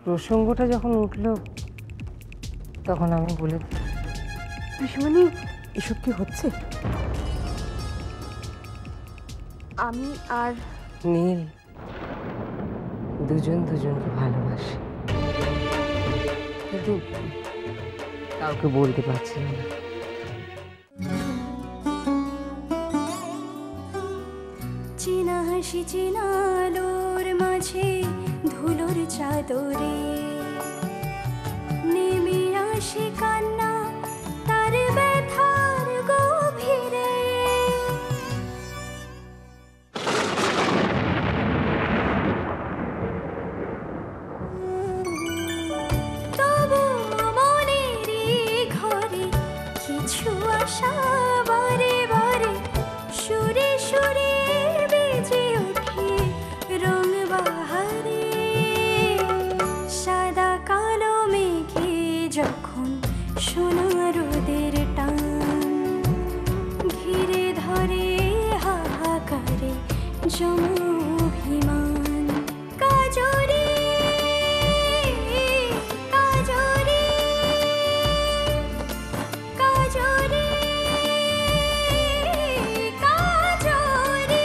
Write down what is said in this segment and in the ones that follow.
প্রসঙ্গটা যখন উঠল তখন আমি বলে দিই, পিসিমণি এসব কি হচ্ছে? আমি আর নীল দুজন দুজনকে ভালোবাসে, কিন্তু কাউকে বলতে পারছি না। চেনা হাসি চেনা আলোর মাঝে ধুলোর চাদরে নেমে আসে কান্না তার ব্যথার গভীরে। তবু মনেরই ঘরে কিছু আশা বারে বারে সুরে সুরে বেজে ওঠে রং বাহারে। সাদা কালো মেঘে যখন সোনা রোদের টান ঘিরে ধরে হাহাকারে জমাভিমান। কাজরে কাজরে কাজরে কাজরে।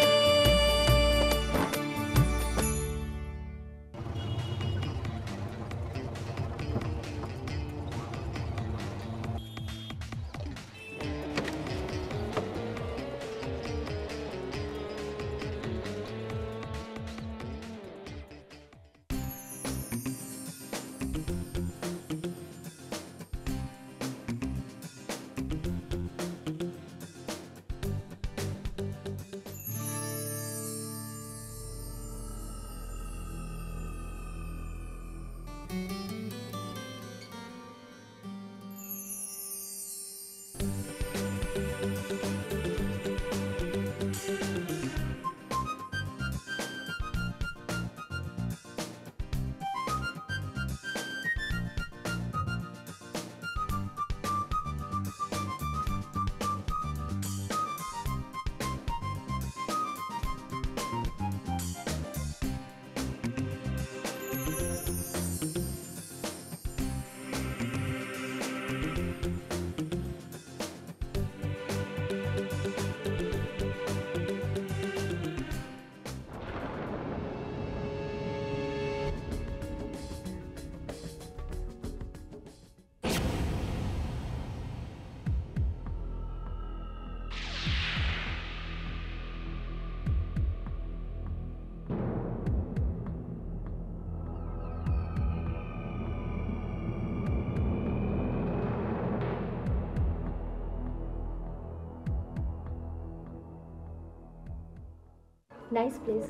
Nice place.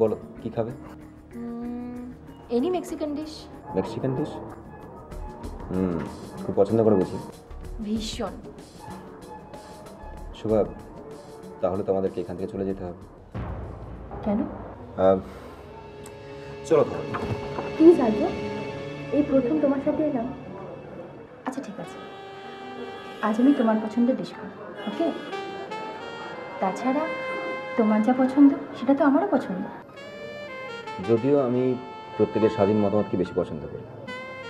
বলো কি খাবে? Any Mexican dish. Mexican dish? খুব পছন্দ করে বুঝি। ভীষণ। শুভা, তাহলে তোমাদেরকে এখান থেকে চলে যেতে হবে। কেন? চলো তাহলে। প্লিজ আর্য, এই প্রথম তোমার সাথে এলাম। আচ্ছা ঠিক আছে, আজ আমি তোমার পছন্দের ডিশ খাবো, ওকে? তাছাড়া তোমার যা পছন্দ সেটা তো আমারও পছন্দ। যদিও আমি প্রত্যেকের স্বাধীন মতামতকে বেশি পছন্দ করি।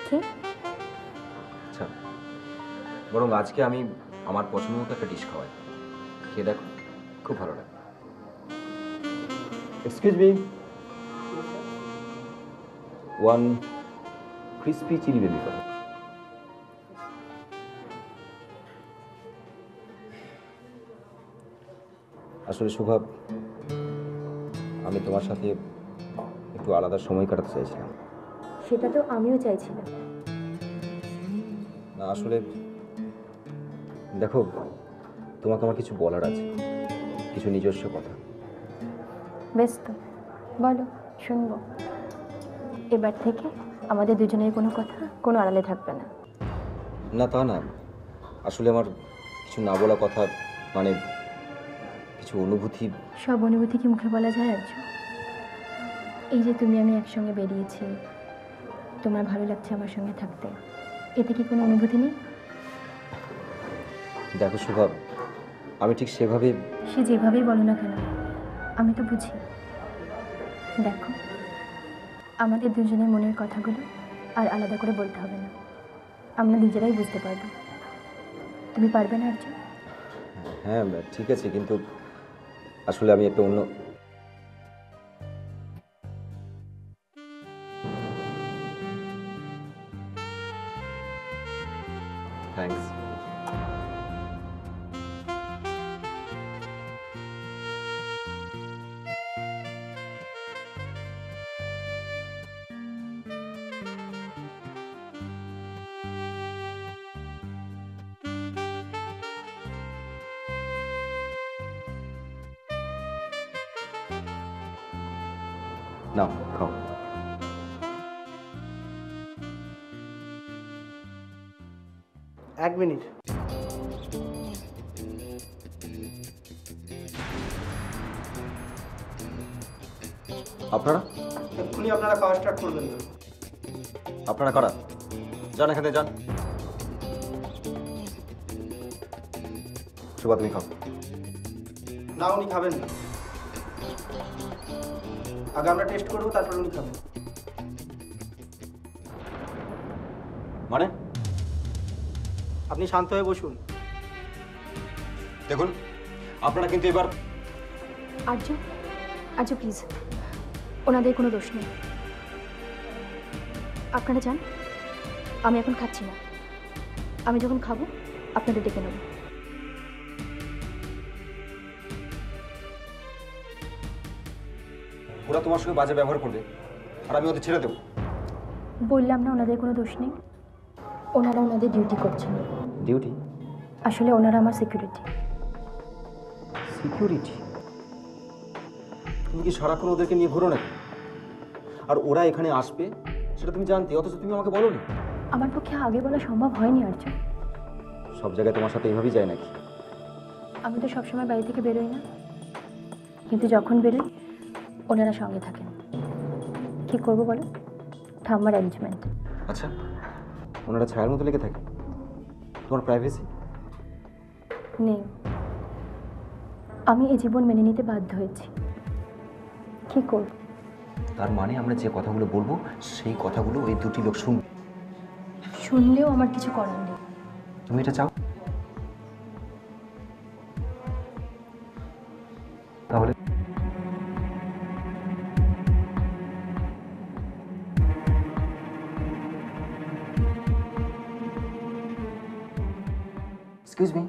কি? আচ্ছা, বরং আজকে আমি আমার পছন্দ মতো একটা ডিশ খাওয়াই, খেয়ে দেখো, খুব ভালো লাগে। Excuse me, one crispy chilli baby corn. আসলে শুভা, আমি তোমার সাথে একটু আলাদা সময় কাটাতে চাইছিলাম। সেটা তো আমিও চাইছিলাম। না আসলে দেখো, তোমাকে আমার কিছু বলার আছে, কিছু নিজস্ব কথা। বেশ তো, বলো, শুনবো। এবার থেকে আমাদের দুজনের কোনো কথা কোনো আড়ালে থাকবে না। না তা না, আসলে আমার কিছু না বলা কথা, মানে কিছু অনুভূতি। সব অনুভূতি কি মুখে বলা যায় আর্য? এই যে তুমি আমি একসঙ্গে বেরিয়েছি, তোমার ভালো লাগছে আমার সঙ্গে থাকতে, এতে কি কোনো অনুভূতি নেই? দেখো শুভা, আমি ঠিক সেভাবে। সে যেভাবেই বলো না কেন, আমি তো বুঝি। দেখো, আমাদের দুজনের মনের কথাগুলো আর আলাদা করে বলতে হবে না, আমরা নিজেরাই বুঝতে পারবো। তুমি পারবে না আর্য? হ্যাঁ ঠিক আছে, কিন্তু আসলে আমি একটা অন্য থ্যাঙ্কস। নাও খাও। এক মিনিট। আপনারা এক্ষুনি আপনারা খাওয়া স্টার্ট করবেন না। আপনারা কারা? যান এখান থেকে যান। সুভা তুমি খাও। না, উনি খাবেন না। আগে আমরা টেস্ট করবো, তারপর উনি খাবেন। মানে আপনি শান্ত হয়ে বসুন। দেখুন, আপনারা কিন্তু এবার আর্য, আর্য প্লিজ, ওনাদের কোনো দোষ নেই। আপনারা যান, আমি এখন খাচ্ছি না। আমি যখন খাবো আপনাদের ডেকে নেব। ওরা তোমার সঙ্গে বাজে ব্যবহার করবে আর আমি ওদের ছেড়ে দেবো? বললাম না ওনাদের কোনো দোষ নেই, ওনারা ওনাদের ডিউটি করছেন। ডিউটি? আসলে ওনারা আমার সিকিউরিটি। সিকিউরিটি? তুমি কি সারাক্ষণ ওদেরকে নিয়ে ঘুরো নাকি? আর ওরা এখানে আসবে সেটা তুমি জানতে, অথচ তুমি আমাকে বলো না। আমার পক্ষে আগে বলা সম্ভব হয়নি আর্য। সব জায়গায় তোমার সাথে এইভাবেই যায় নাকি? আমি তো সবসময় বাড়ি থেকে বেরোই না, কিন্তু যখন বেরোই ওনারা সঙ্গে থাকেন। কি করবো বলো, ঠাম্মার অ্যারেঞ্জমেন্ট। আচ্ছা, ওনারা ছায়ার মতো লেগে থাকে, তোমার প্রাইভেসি নেই। আমি এই জীবন মেনে নিতে বাধ্য হয়েছি, কি করব? তার মানে আমরা যে কথাগুলো বলবো সেই কথাগুলো ওই দুটি লোক শুনবে। শুনলেও আমার কিছু করার নেই। তুমি এটা চাও? তাহলে এক্সকিউজ মি,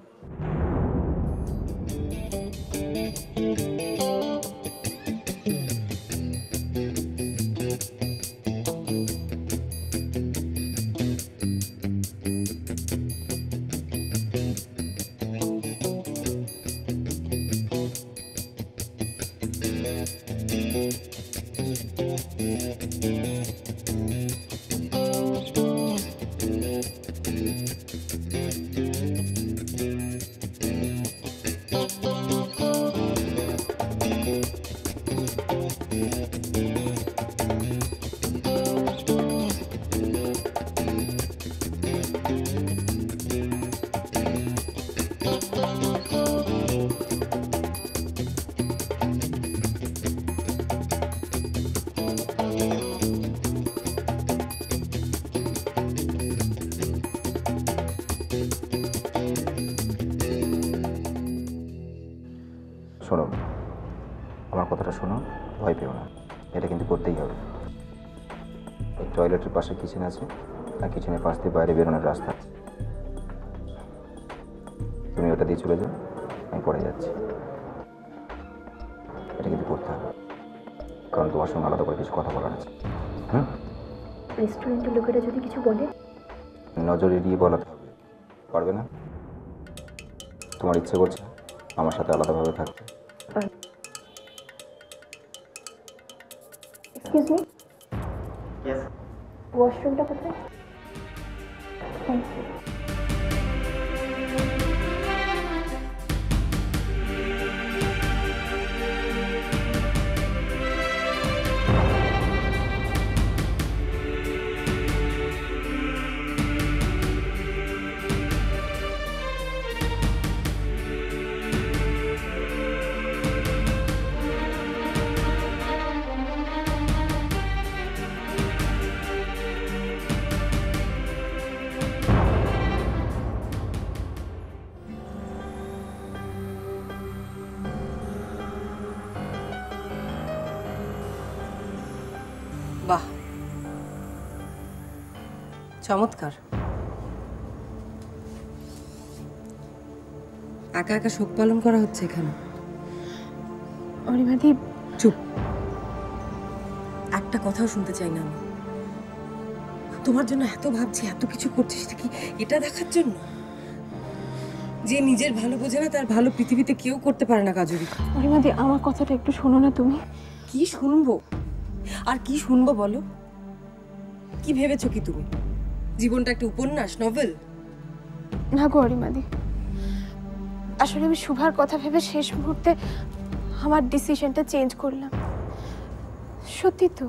শোনো, আমার কথাটা শোনো, ভয় পেও না, এটা কিন্তু করতেই হবে। এই টয়লেটের পাশে কিচেন আছে, আর কিচেনের পাশ দিয়ে বাইরে বেরোনোর রাস্তা আছে। তুমি ওটা দিয়ে চলে যাও, আমি পরে যাচ্ছি। এটা কিন্তু করতে হবে, কারণ তোমার সঙ্গে আলাদা করে কিছু কথা বলার আছে। রেস্টুরেন্টের লোকেরা যদি কিছু বলে? নজর এড়িয়ে বলাতে হবে, পারবে না? তোমার ইচ্ছে করছে আমার সাথে আলাদাভাবে থাকতে? এক্সকিউজ মি, ওয়াশরুমটা কোথায়? Thank you. চমৎকার। একা একা শোক পালন করা হচ্ছে এখানে। অরিমাদি, চুপ, একটা কথাও শুনতে চাই না আমি। তোমার জন্য এত ভাবছি, এত কিছু করছি, সেটা কি এটা দেখার জন্য? যে নিজের ভালো বোঝে না তার ভালো পৃথিবীতে কেউ করতে পারে না কাজুরি। অরিমাদি, আমার কথাটা একটু শোনো না তুমি। কি শুনবো? আর কি শুনবো বলো? কি ভেবেছো কি তুমি? জীবনটা একটা উপন্যাস, নভেল? না গো অরিমাদি, আসলে আমি শুভার কথা ভেবে শেষ মুহূর্তে আমার ডিসিশনটা চেঞ্জ করলাম। সত্যি তো,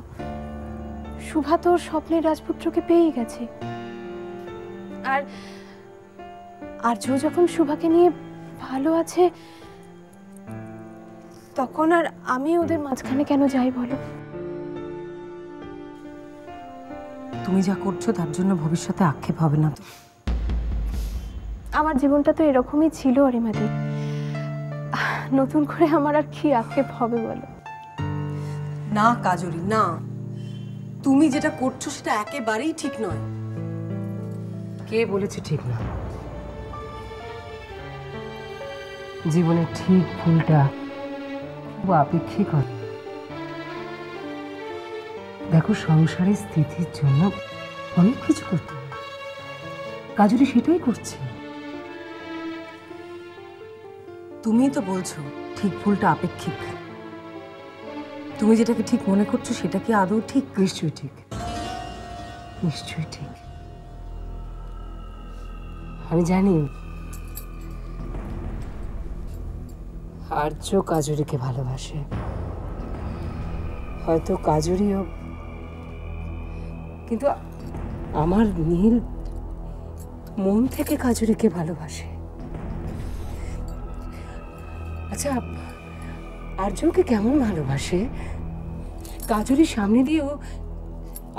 শুভা তো ওর স্বপ্নের রাজপুত্রকে পেয়েই গেছে। আর আর্য যখন শুভাকে নিয়ে ভালো আছে, তখন আর আমি ওদের মাঝখানে কেন যাই বলো? তুমি যা করছো তার জন্য ভবিষ্যতে আক্ষেপ হবে না তো? আমার জীবনটা তো এরকমই ছিল অরিমাদি, নতুন করে আমার আর কি আক্ষেপ হবে বলো? না কাজরি, না, তুমি যেটা করছো সেটা একেবারেই ঠিক নয়। কে বলেছে ঠিক না? জীবনের ঠিক ভুলটা খুব আপেক্ষিক হয়। দেখো, সংসারের স্থিতির জন্য অনেক কিছু করতে হয়, কাজরি সেটাই করছে। তুমিই তো বলছো ঠিক ভুলটা আপেক্ষিক। তুমি যেটাকে ঠিক মনে করছো সেটা কি আদৌ ঠিক? নিশ্চয়ই ঠিক, নিশ্চয়ই ঠিক। আমি জানি আর্য কাজুরিকে ভালোবাসে, হয়তো কাজুরিও, কিন্তু আমার নীল মন থেকে কাজুরিকে ভালোবাসে। আচ্ছা, আর্যকে কেমন ভালোবাসে? কাজুরির সামনে দিয়েও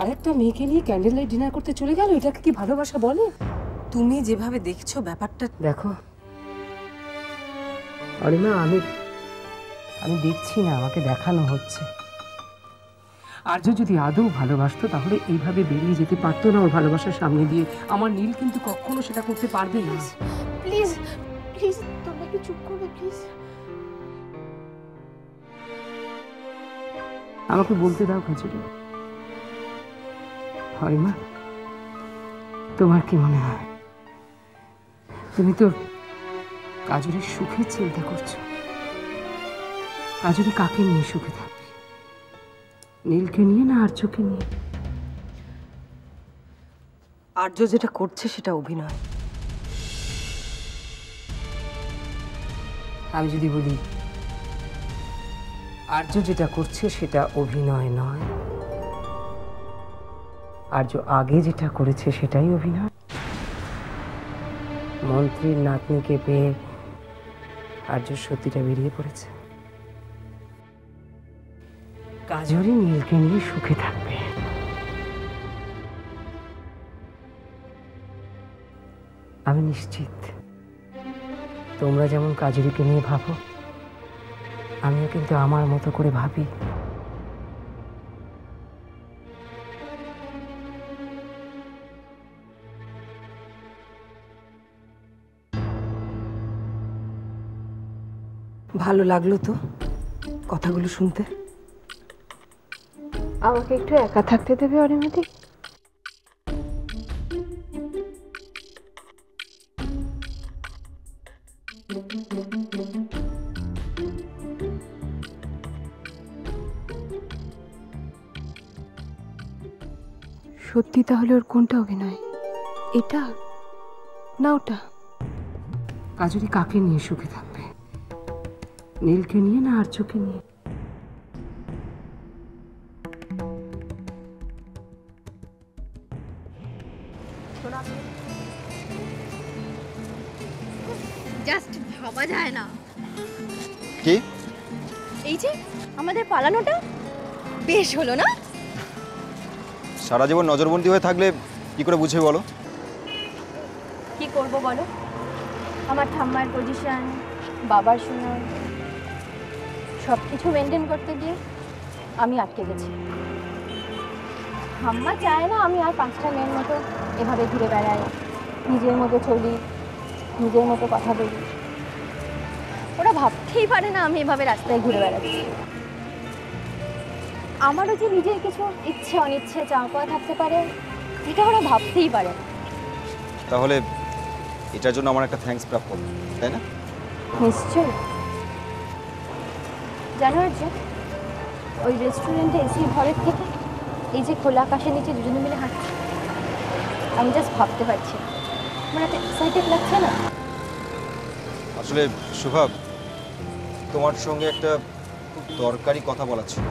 আরেকটা মেয়েকে নিয়ে ক্যান্ডেল লাইট ডিনার করতে চলে গেল, এটাকে কি ভালোবাসা বলে? তুমি যেভাবে দেখছো ব্যাপারটা, দেখো অরিমা, আমি দেখছি না, আমাকে দেখানো হচ্ছে। আর্য যদি আদৌ ভালোবাসতো তাহলে এইভাবে বেরিয়ে যেতে পারতো না ওর ভালোবাসার সামনে দিয়ে। আমার নীল কিন্তু কখনো সেটা করতে পারবে না। প্লিজ প্লিজ, তোমরা একটু চুপ করবে প্লিজ। আমাকে বলতে দাও কাজুরি। হরিমা, তোমার কি মনে হয়? তুমি তো কাজুরির সুখের চিন্তা করছো। কাজুরি কাকে নিয়ে সুখে থাকবে? নীলকে নিয়ে না আর্যকে নিয়ে? আর্য যেটা করছে সেটা অভিনয়। আমি যদি বলি আর্য যেটা করছে সেটা অভিনয় নয়, আর্য আগে যেটা করেছে সেটাই অভিনয়। মন্ত্রীর নাতনিকে পেয়ে আর্য সত্যিটা বেরিয়ে পড়েছে। কাজরি নীলকে নিয়ে সুখে থাকবে। আমি নিশ্চিত তোমরা যেমন কাজরিকে নিয়ে ভাবো, আমিও কিন্তু আমার মতো করে ভাবি। ভালো লাগলো তো কথাগুলো শুনতে? আমাকে একটু একা থাকতে দেবে অরিমাদি? সত্যি তাহলে ওর কোনটা অভিনয়, এটা না ওটা? কাজরি কাকে নিয়ে সুখে থাকবে? নীলকে নিয়ে না আর্যকে নিয়ে? জাস্ট ভাবা যায় না। কি? এই যে আমাদের পালানোটা বেশ হলো না? সারা জীবন নজরবন্দি হয়ে থাকলে কি করে বুঝবে বলো? কি করব বলো? আমার ঠাম্মার পজিশন, বাবার শুনুন, সব কিছু মেনটেন করতে গিয়ে আমি আটকে গেছি। ঠাম্মা চায় না আমি আর 5টা মেয়ের মতো এভাবে ঘুরে বেড়াই, নিজের মতো চলি, নিজের মতো কথা বলি। ওরা ভাবতেই পারে না আমি এভাবে রাস্তায় ঘুরে বেড়াচ্ছি। আমারও যে নিজের কিছু ইচ্ছে অনিচ্ছে চাওয়া পাওয়া থাকতে পারে, এটা ওরা ভাবতেই পারে না। তাহলে এটার জন্য আমার একটা থ্যাঙ্কস প্রাপ্য, তাই না? নিশ্চয়ই। জানো আর্য, ওই রেস্টুরেন্টে এসির ঘরের থেকে এই যে খোলা আকাশের নিচে দুজনে মিলে হাঁটছি, আমি জাস্ট ভাবতে পারছি না। আমার এত এক্সাইটেড লাগছে না। আসলে শুভা, তোমার সঙ্গে একটা খুব দরকারি কথা বলার ছিল।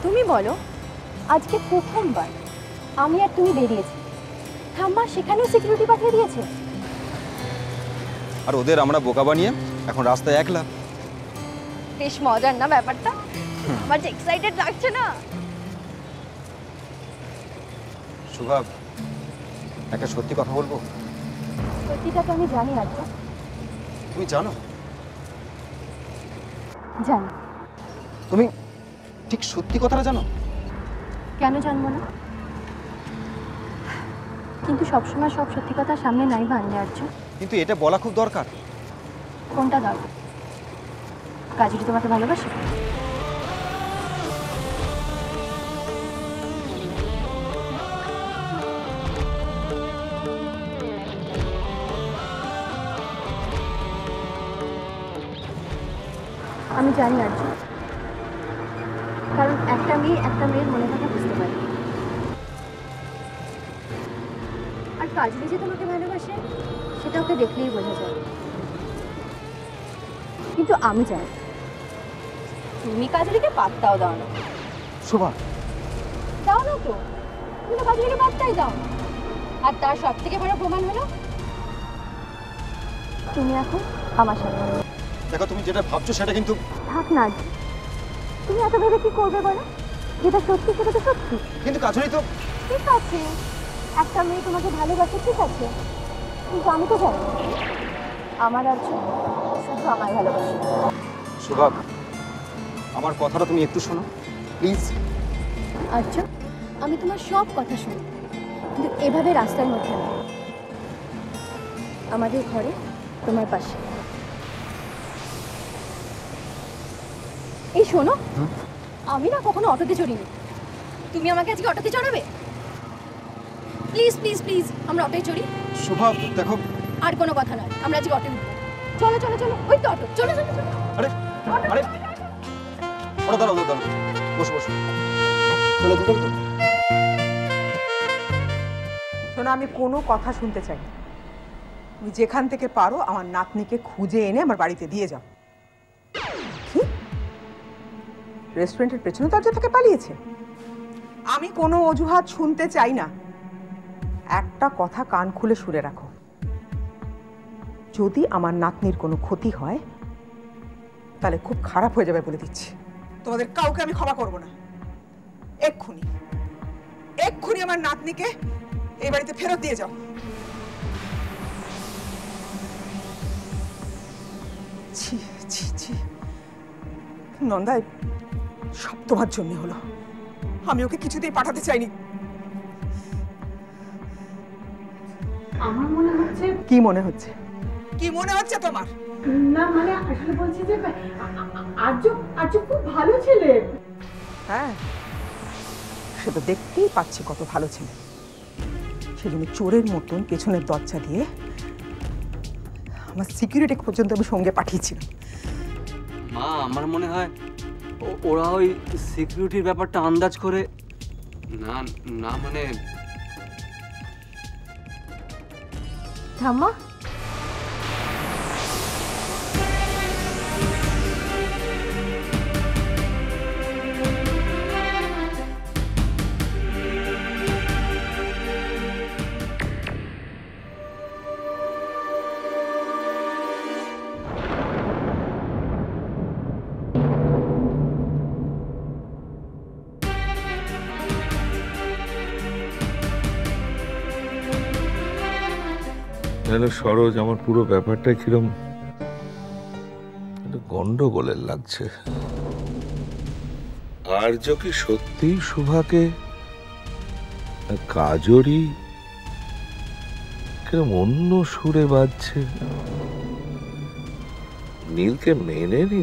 তুমি বলো। আজকে প্রথমবার আমি আর তুমি বেরিয়েছি, ঠাম্মা সেখানেও সিকিউরিটি পাঠিয়ে দিয়েছে। আর ওদের আমরা বোকা বানিয়ে এখন রাস্তায় একলা। বেশ মজার না ব্যাপারটা? আমার যে এক্সাইটেড লাগছে না। শুভা, একটা সত্যি কথা বলবো? সত্যিটা তো আমি জানি আর্য। তুমি জানো? জানি। তুমি ঠিক সত্যি কথাটা জানো? কেন জানবো না? কিন্তু সবসময় সব সত্যি কথা সামনে নাই বা আনলে আর্য। কিন্তু এটা বলা খুব দরকার। কোনটা দরকার? কাজুরি তোমাকে ভালোবাসে? আমি জানি আর্য, কারণ একটা মেয়ের মনে কথা বুঝতে পারে। আর কাজুরি যে তোমাকে ভালোবাসে সেটা ওকে দেখলেই বোঝা যায়। কিন্তু আমি জানি তুমি কাজুরিকে পাত্তাও দাও না। শুভা, দাও না তো, তুমি তো কাজুরিকে পাত্তাই দাও না। আর তার সব থেকে বড় প্রমাণ হলো তুমি এখন আমার সাথে। দেখো, তুমি যেটা ভাবছো সেটা কিন্তু। থাক না, তুমি এত ভেবে কি করবে বলো? যেটা সত্যি সেটা তো সত্যি। কিন্তু কাজুরি তো। ঠিক আছে, একটা মেয়ে তোমাকে ভালোবাসে, ঠিক আছে, কিন্তু আমি তো জানি আমার আর শুধু আমার ভালোবাসে। শুভা, আমার কথাটা তুমি একটু শোনো প্লিজ। আচ্ছা, আমি তোমার সব কথা শুনি, কিন্তু এভাবে রাস্তার মধ্যে না, আমাদের ঘরে তোমার পাশে। এই শোনো, আমি না কখনো অটোতে চড়িনি, তুমি আমাকে আজকে অটোতে চড়াবে? প্লিজ প্লিজ প্লিজ, আমরা অটোয় চড়ি। শুভা দেখো। আর কোনো কথা নয়, আমরা আজকে অটোয় উঠবো। চলো চলো চলো, ওই তো অটো, চলো চলো চলো। আরে আরে, ওটা দাঁড়াও দাঁড়াও, বসো বসো, চলে দিতে তো। শোনো, আমি কোনো কথা শুনতে চাই না। তুমি যেখান থেকে পারো আমার নাতনিকে খুঁজে এনে আমার বাড়িতে দিয়ে যাও। কি? রেস্টুরেন্টের পেছনে দরজা থেকে পালিয়েছে? আমি কোনো অজুহাত শুনতে চাই না। একটা কথা কান খুলে শুনে রাখো, যদি আমার নাতনির কোনো ক্ষতি হয় তাহলে খুব খারাপ হয়ে যাবে বলে দিচ্ছি। তোমাদের কাউকে আমি ক্ষমা করব না। এক্ষুনি এক্ষুনি আমার নাতনিকে এই বাড়িতে ফেরত দিয়ে যাও। ছি ছি ছি, নন্দা, সব তোমার জন্য হলো। আমি ওকে কিছুতেই পাঠাতে চাইনি। আমার মনে হচ্ছে। কি মনে হচ্ছে? কি মনে হচ্ছে তোমার? না মানে আসলে বলছি যে আর্য আর্য খুব ভালো ছেলে। হ্যাঁ, সে তো দেখতেই পাচ্ছি কত ভালো ছেলে। সেজন্য চোরের মতন পেছনের দরজা দিয়ে আমার সিকিউরিটি পর্যন্ত আমি সঙ্গে পাঠিয়েছিলাম। মা, আমার মনে হয় ওরা ওই সিকিউরিটির ব্যাপারটা আন্দাজ করে। না না, মানে ঠাম্মা, তাহলে সরোজ, আমার পুরো ব্যাপারটাই কিরম একটা গন্ডগোলের লাগছে। আর্য কি সত্যিই শুভাকে কাজরি কিরম অন্য সুরে বাজছে। নীলকে মেনে নিল।